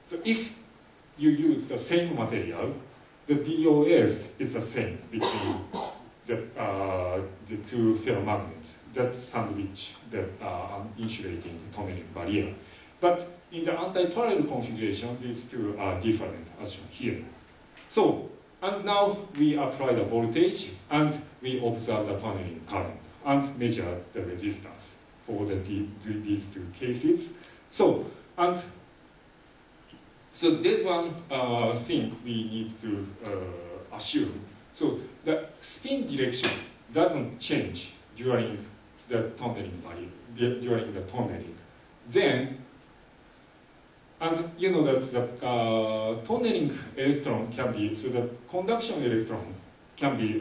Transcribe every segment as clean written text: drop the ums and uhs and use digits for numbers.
So if you use the same material, the DOS is the same between the two ferromagnets that sandwich the insulating tunneling barrier. But in the anti-parallel configuration, these two are different, as shown here. So, and now we apply the voltage, and we observe the tunneling current, and measure the resistance for these two cases. So, and so there's one thing we need to assume. So the spin direction doesn't change during the tunneling barrier, during the tunneling. Then, and you know that the tunneling electron can be, so the conduction electron can be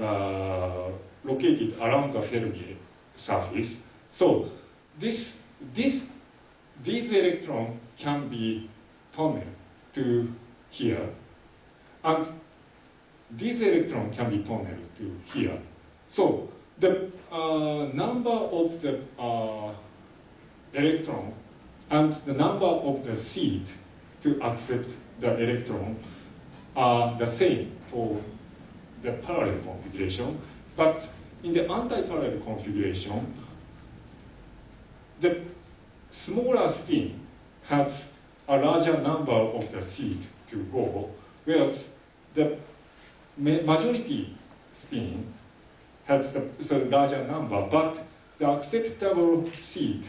located around the Fermi surface. So these electrons can be tunneled to here, and these electrons can be tunneled to here. So the number of the electron and the number of the seed to accept the electron are the same for the parallel configuration, but in the anti-parallel configuration, the smaller spin has a larger number of the seed to go, whereas the majority spin has the larger number, but the acceptable seed,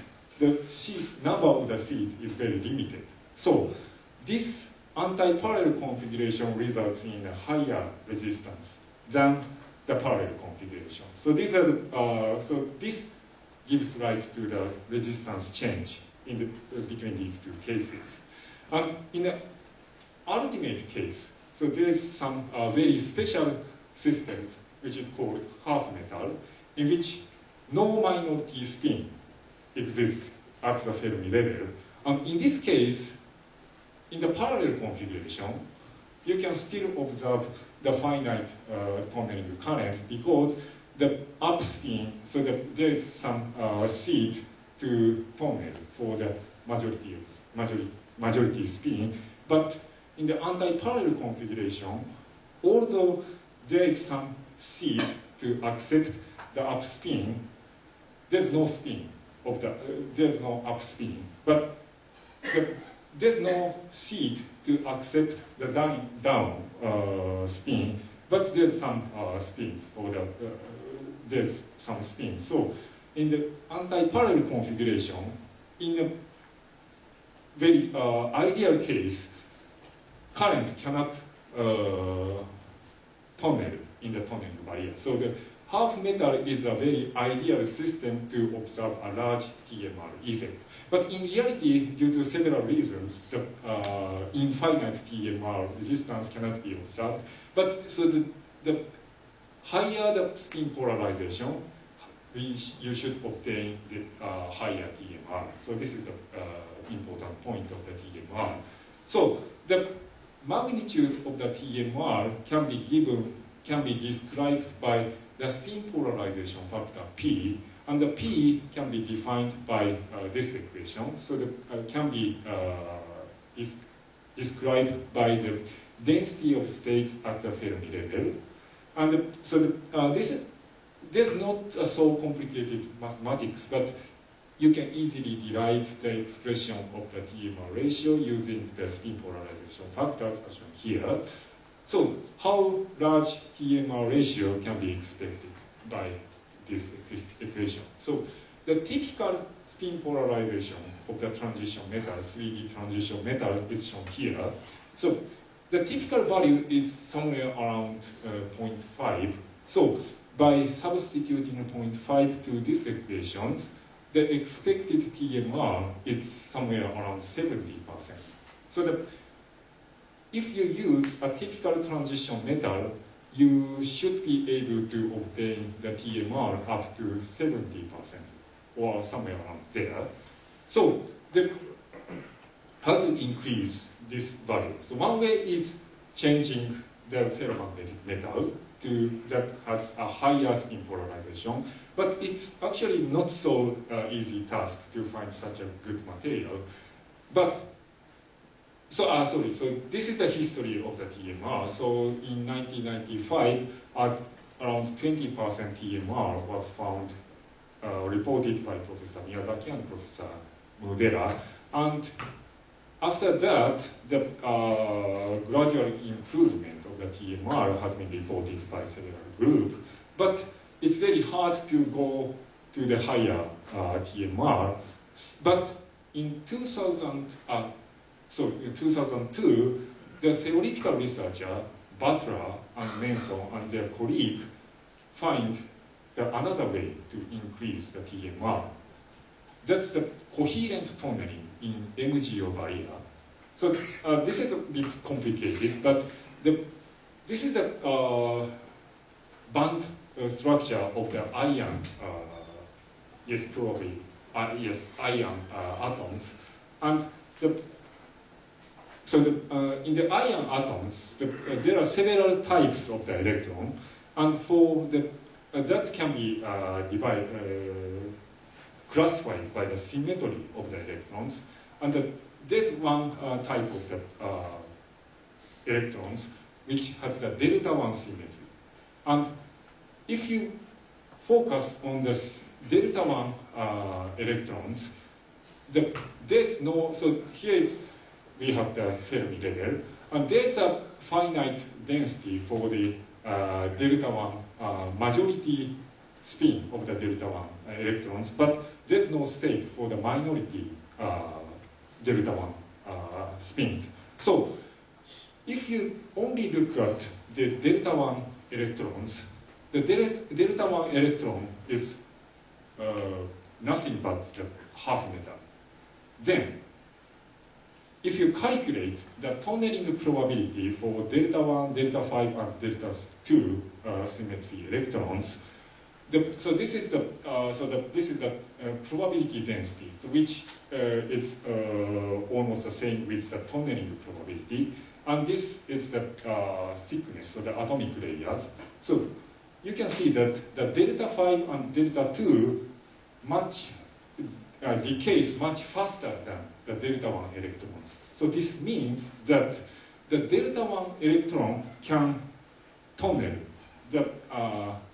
number of the seed is very limited. So this anti-parallel configuration results in a higher resistance than the parallel configuration. So these are so this gives rise to the resistance change in between these two cases. And in the ultimate case, so there is some very special systems which is called half metal, in which no minority spin exists at the Fermi level. And in this case, in the parallel configuration, you can still observe the finite tunneling current because the upspin, so there is some seed to tunnel for the majority spin. But in the anti-parallel configuration, although there is some seed to accept the upspin, there's no spin of the there's no upspin. But there's no seed to accept the down spin, but there's some spin, or there's some spin. So in the anti-parallel configuration, in a very ideal case, current cannot tunnel in the tunneling barrier. So the half metal is a very ideal system to observe a large TMR effect. But in reality, due to several reasons, the infinite TMR resistance cannot be observed. But so the higher the spin polarization, you should obtain the higher TMR. So this is the important point of the TMR. So the magnitude of the TMR can be described by the spin polarization factor P, and the P can be defined by this equation. So it can be described by the density of states at the Fermi level. And so there's not so complicated mathematics, but you can easily derive the expression of the TMR ratio using the spin polarization factors as shown here. So how large TMR ratio can be expected by this equation? So the typical spin polarization of the transition metal, 3D transition metal, is shown here. So the typical value is somewhere around 0.5. So by substituting 0.5 to these equations, the expected TMR is somewhere around 70%. So if you use a typical transition metal, you should be able to obtain the TMR up to 70% or somewhere around there. So how to increase this value? So one way is changing the ferromagnetic metal that has a higher spin polarization, but it's actually not so easy task to find such a good material. But So this is the history of the TMR. So in 1995, around 20% TMR was found, reported by Professor Miyazaki and Professor Mudera. And after that, the gradual improvement of the TMR has been reported by several groups. But it's very hard to go to the higher TMR. But in 2002, the theoretical researcher Butler and Manson and their colleague find another way to increase the TMR. That's the coherent tunneling in MGO barrier. So this is a bit complicated, but this is the band structure of the iron, yes, probably, yes, iron atoms. And in the iron atoms, there are several types of the electron, and for that can be classified by the symmetry of the electrons. And there's one type of the electrons which has the delta-1 symmetry. And if you focus on the delta-1 electrons, there's no, so here we have the Fermi level, and there's a finite density for the delta-1 majority spin of the delta-1 electrons, but there's no state for the minority delta-1 spins. So if you only look at the delta-1 electrons, the delta-1 electron is nothing but the half metal. Then, if you calculate the tunneling probability for delta-1, delta-5, and delta-2 symmetry electrons, so this is the probability density, which is almost the same with the tunneling probability, and this is the thickness, so the atomic layers. So you can see that the delta-5 and delta-2 decays much faster than the delta-1 electrons. So this means that the delta-1 electron can tunnel the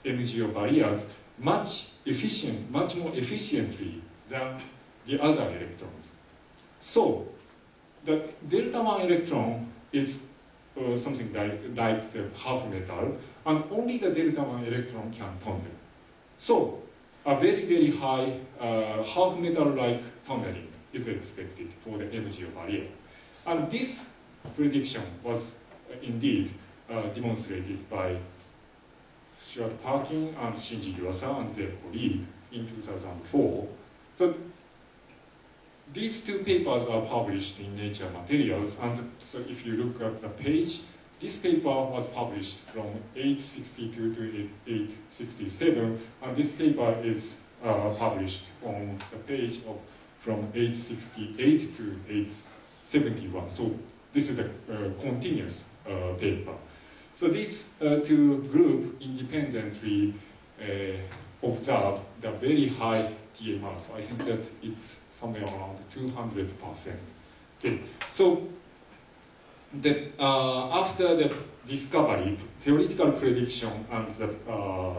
MGO barriers much more efficiently than the other electrons. So the delta-1 electron is something like the half metal, and only the delta-1 electron can tunnel. So a very, very high half metal-like tunneling is expected for the MGO barrier. And this prediction was indeed demonstrated by Stuart Parkin and Shinji Yuasa and their colleague in 2004. So these two papers are published in Nature Materials, and so if you look at the page, this paper was published from 862 to 867, and this paper is published on the page from 868 to 871. So this is a continuous paper. So these two groups independently observe the very high TMR. So I think that it's somewhere around 200%. Okay. So after the discovery, theoretical prediction, and the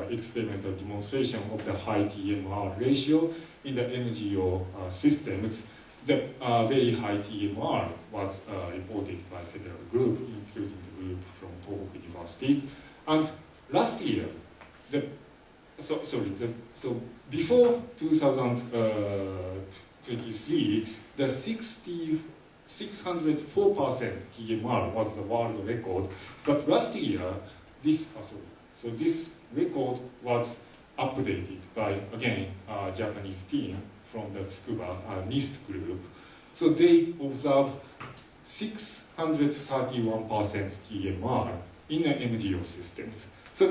experimental demonstration of the high TMR ratio in the MGO systems, the very high TMR was reported by several groups, including the group from Tohoku University. And last year, so before 2023, the 604% TMR was the world record, but last year, this record was updated by, again, a Japanese team from the Tsukuba NIST group. So they observed 631% TMR in the MGO systems. So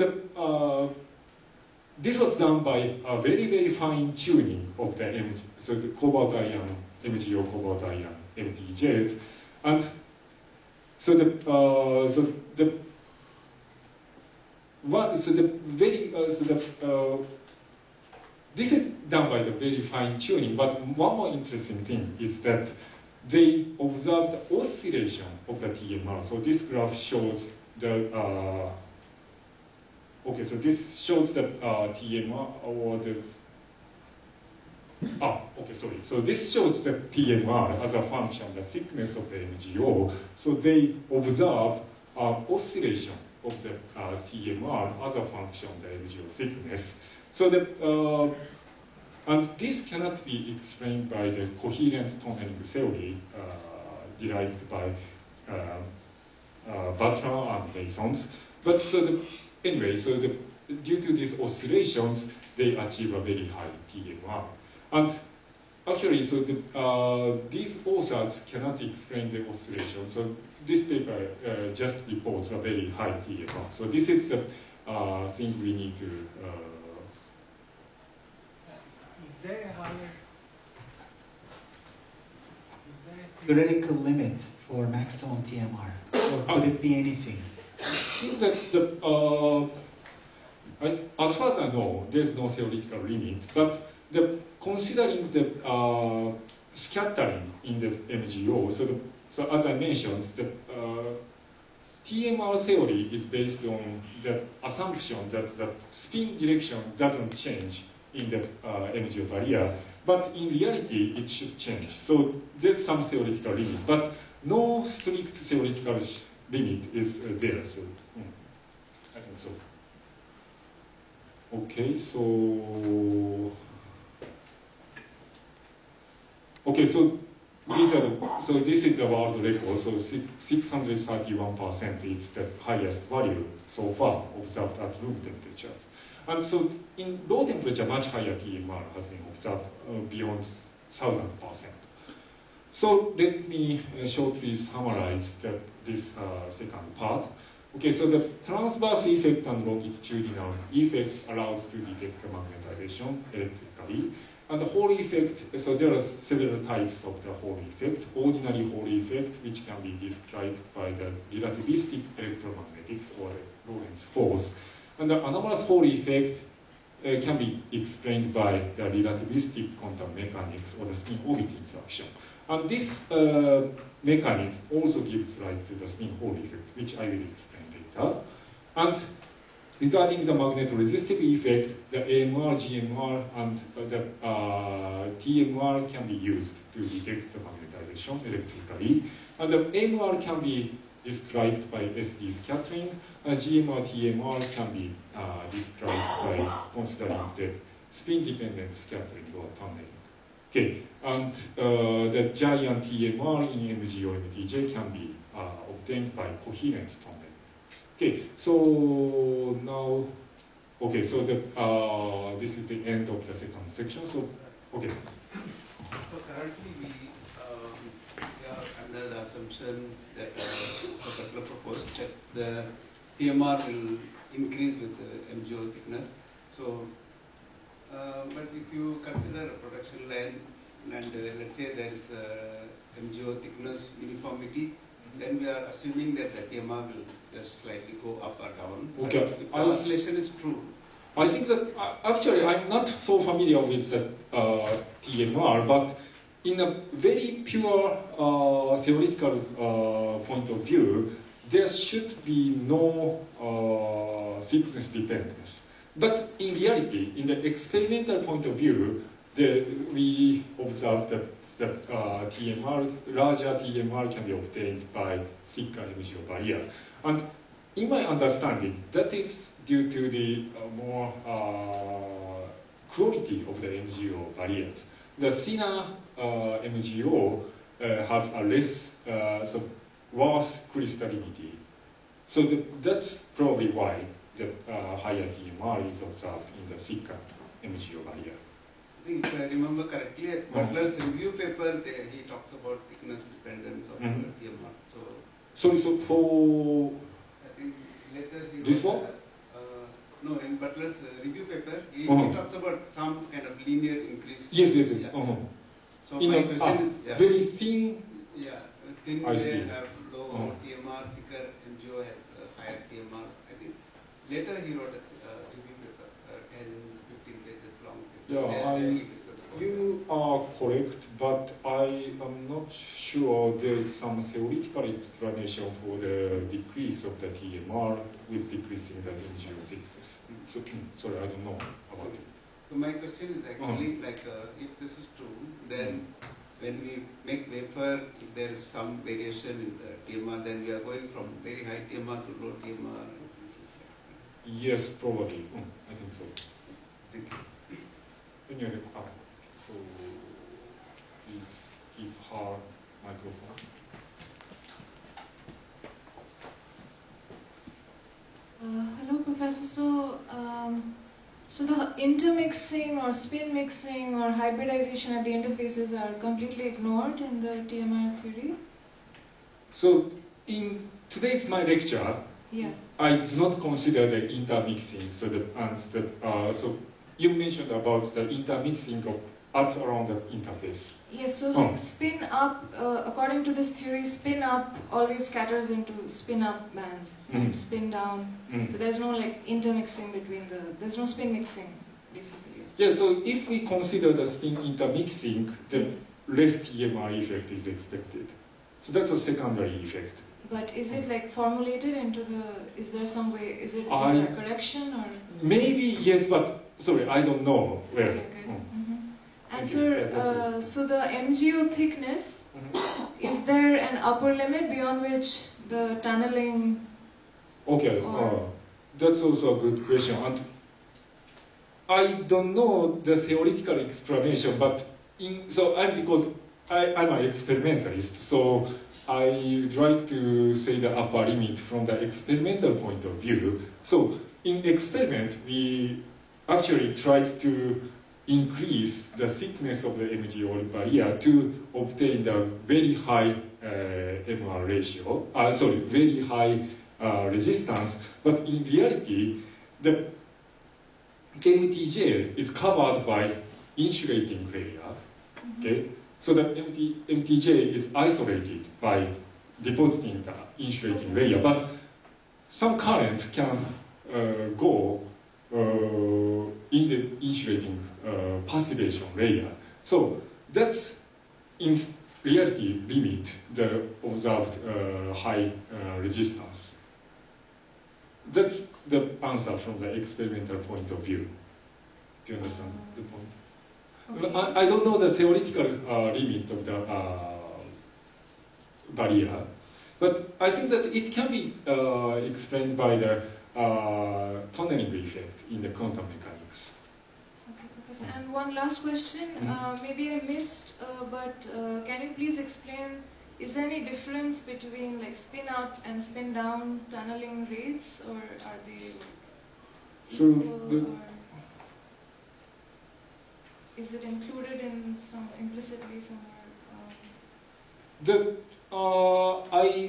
this was done by a very, very fine tuning of the the cobalt ion, MGO cobalt ion MTJs, and this is done by the very fine tuning. But one more interesting thing is that they observed the oscillation of the TMR. So this graph shows the okay. So this shows the TMR or the okay, sorry. So this shows the TMR as a function, the thickness of the MGO. So they observe oscillation of the TMR as a function of the MGO thickness. So the and this cannot be explained by the coherent tunneling theory derived by Bertrand and Masons. But so anyway, so due to these oscillations, they achieve a very high TMR. And actually, so these authors cannot explain the oscillation. So this paper just reports a very high TMR. So this is the thing we need to. Is there a higher? Theoretical limit for maximum TMR? Or could it be anything? As far as I know, there's no theoretical limit, but considering the scattering in the MGO, so as I mentioned, the TMR theory is based on the assumption that the spin direction doesn't change in the MGO barrier, but in reality it should change. So there's some theoretical limit, but no strict theoretical limit is there. So I think so. Okay, so this is the world record. So 631% is the highest value so far observed at room temperatures. And so in low temperature, much higher TMR has been observed beyond 1,000%. So let me shortly summarize this second part. Okay, so the transverse effect and longitudinal effect allows to detect the magnetization electrically. And the Hall effect, so there are several types of the Hall effect. Ordinary Hall effect, which can be described by the relativistic electromagnetics or the Lorentz force. And the anomalous Hall effect can be explained by the relativistic quantum mechanics or the spin-orbit interaction. And this mechanism also gives rise to the spin-Hall effect, which I will explain later. And regarding the magnetoresistive effect, the AMR, GMR, and the TMR can be used to detect the magnetization electrically. And the AMR can be described by SD scattering. GMR, TMR can be described by considering the spin-dependent scattering or tunneling. Okay, and the giant TMR in MGO MTJ can be obtained by coherent tunneling. Okay, so now, okay, so this is the end of the second section. So, okay. So currently we are under the assumption that so Butler proposed that the TMR will increase with the MGO thickness. So, but if you consider a production line and let's say there is MGO thickness uniformity, then we are assuming that the TMR will just slightly go up or down. Okay. If the oscillation is true. I think that actually I'm not so familiar with the TMR, but in a very pure theoretical point of view, there should be no thickness dependence. But in reality, in the experimental point of view, we observe that TMR, larger TMR can be obtained by thicker MGO barrier. And in my understanding, that is due to the more quality of the MGO barriers. The thinner MGO has a less worse crystallinity. So that's probably why the higher TMR is observed in the thicker MGO barrier. I think if I remember correctly, at Butler's review paper, he talks about thickness dependence of TMR. So for I think later he this one? No, in Butler's review paper, he talks about some kind of linear increase. Yes. Yeah. So my question is, very thin. Yeah, thin they have low TMR, thicker MGO has higher TMR. I think later he wrote a review paper, 10, 15 pages long. Yeah, you are correct, but I am not sure theoretical explanation for the decrease of the TMR with decreasing the MgO thickness. So, sorry, I don't know about it. So my question is actually if this is true, then when we make wafer, if there is some variation in the TMR, then we are going from very high TMR to low TMR. Yes, probably. I think so. Thank you. Anyway, so please give her microphone. Hello, Professor. So the intermixing or spin mixing or hybridization at the interfaces are completely ignored in the TMR theory? So in today's my lecture, Yeah. I do not consider the intermixing. So you mentioned about the intermixing of at around the interface. Yes, so like spin up, according to this theory, spin up always scatters into spin up bands, and spin down. So there's no like intermixing between there's no spin mixing, basically. Yeah, so if we consider the spin intermixing, then less TMR effect is expected. So that's a secondary effect. But is it like formulated into is there some way, is it a correction or? Maybe yes, but sorry, I don't know where. Okay. And sir, so the MgO thickness, is there an upper limit beyond which the tunneling? Okay, that's also a good question. And I don't know the theoretical explanation, but because I'm an experimentalist, so I would like to say the upper limit from the experimental point of view. So in experiment, we actually tried to increase the thickness of the MgO barrier to obtain the very high MR ratio, very high resistance. But in reality, the MTJ is covered by insulating layer. Okay, so the MTJ is isolated by depositing the insulating layer, but some current can go in the insulating passivation layer. So that's in reality limit the observed high resistance. That's the answer from the experimental point of view. Do you understand the point? Okay. I don't know the theoretical limit of the barrier, but I think that it can be explained by the tunneling effect in the quantum mechanics. Okay, Professor. And one last question, maybe I missed, but can you please explain, is there any difference between like spin up and spin down tunneling rates, or are they equal, or is it included in implicitly somewhere?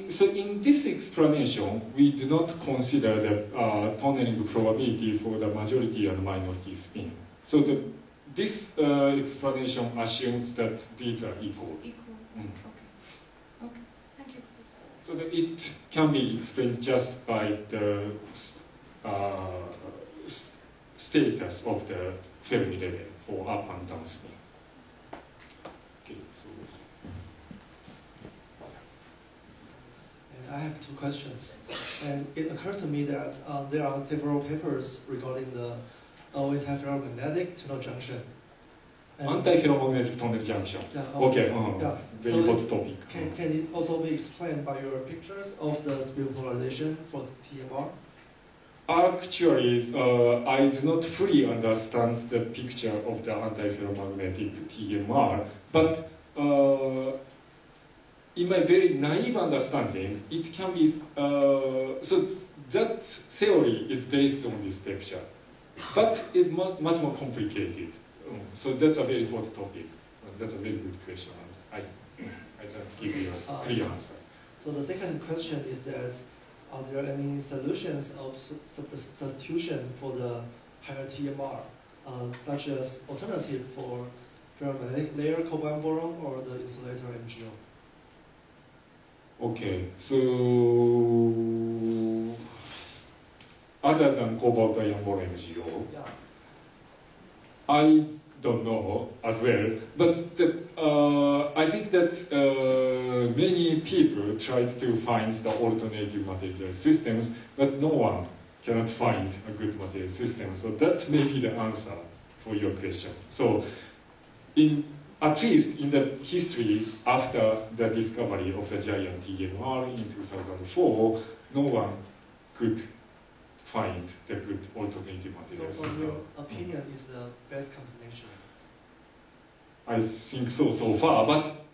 So in this explanation, we do not consider the tunneling probability for the majority and minority spin. So this explanation assumes that these are equal. Equal. Okay. Thank you, Professor. So that it can be explained just by the status of the Fermi level for up and down spin. Okay, so. I have two questions, and it occurred to me that there are several papers regarding the antiferromagnetic tunnel junction. Antiferromagnetic tunnel junction. Okay, very hot topic. Can it also be explained by your pictures of the spin polarization for the TMR? Actually, I do not fully understand the picture of the antiferromagnetic TMR, but in my very naive understanding, it can be, so that theory is based on this picture, but it's much more complicated. So that's a very hot topic. That's a very good question. I just give you a clear answer. So the second question is that, are there any solutions of substitution for the higher TMR, such as alternative for ferromagnetic layer cobalt boron or the insulator MgO? Okay, so other than cobalt ion boron MgO, Yeah. I don't know as well. But I think that many people tried to find the alternative material systems, but no one cannot find a good material system. So that may be the answer for your question. So at least in the history after the discovery of the giant TMR in 2004, no one could find the good alternative So material from system. your opinion, is the best combination? I think so far, but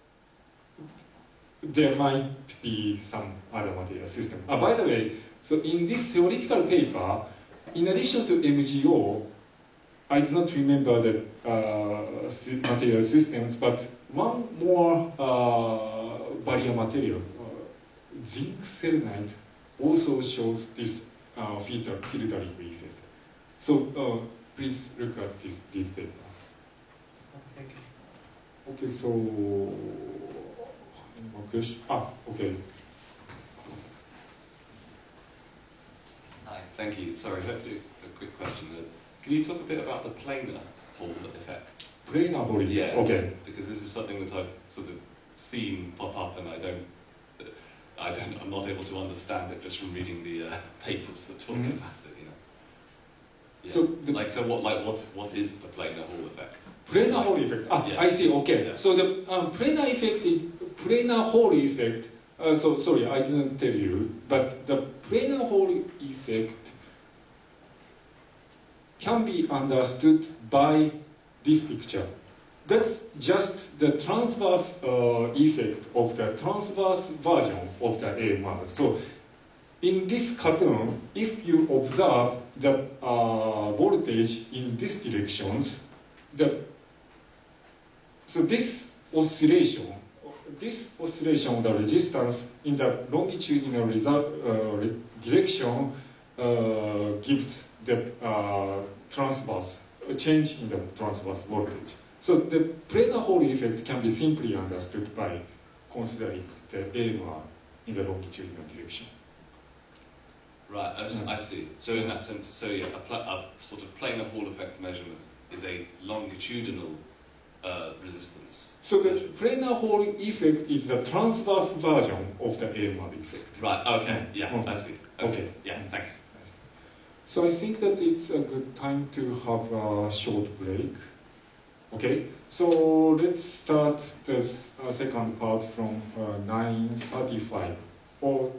there might be some other material system. By the way, so in this theoretical paper, in addition to MGO, I do not remember the material systems, but one more barrier material, zinc selenide, also shows this filtering effect. So please look at this paper. Thank you. Okay, so any more questions? Okay. Hi, thank you. Sorry, I have a quick question. Can you talk a bit about the planar Hall effect? Planar Hall effect. Yeah. Okay. Because this is something that I've sort of seen pop up, and I'm not able to understand it just from reading the papers that talk about it. You know. Yeah. So what is the planar Hall effect? Planar Hall effect. Yeah. I see. Okay. Yeah. So the planar Hall effect. So sorry, I didn't tell you, but the planar Hall effect can be understood by this picture. That's just the transverse effect of the transverse version of the AMR. So in this cartoon, if you observe the voltage in these directions, so this oscillation of the resistance in the longitudinal direction gives the transverse, a change in the transverse voltage. So the planar Hall effect can be simply understood by considering the AMR in the longitudinal direction. Right, I see. So in that sense, so yeah, a sort of planar Hall effect measurement is a longitudinal resistance. So the planar Hall effect is the transverse version of the AMR effect. Right, okay, yeah, I see. Okay. Yeah, thanks. So I think that it's a good time to have a short break. Okay, so let's start the second part from 9:35 or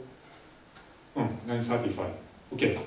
9:35. Okay.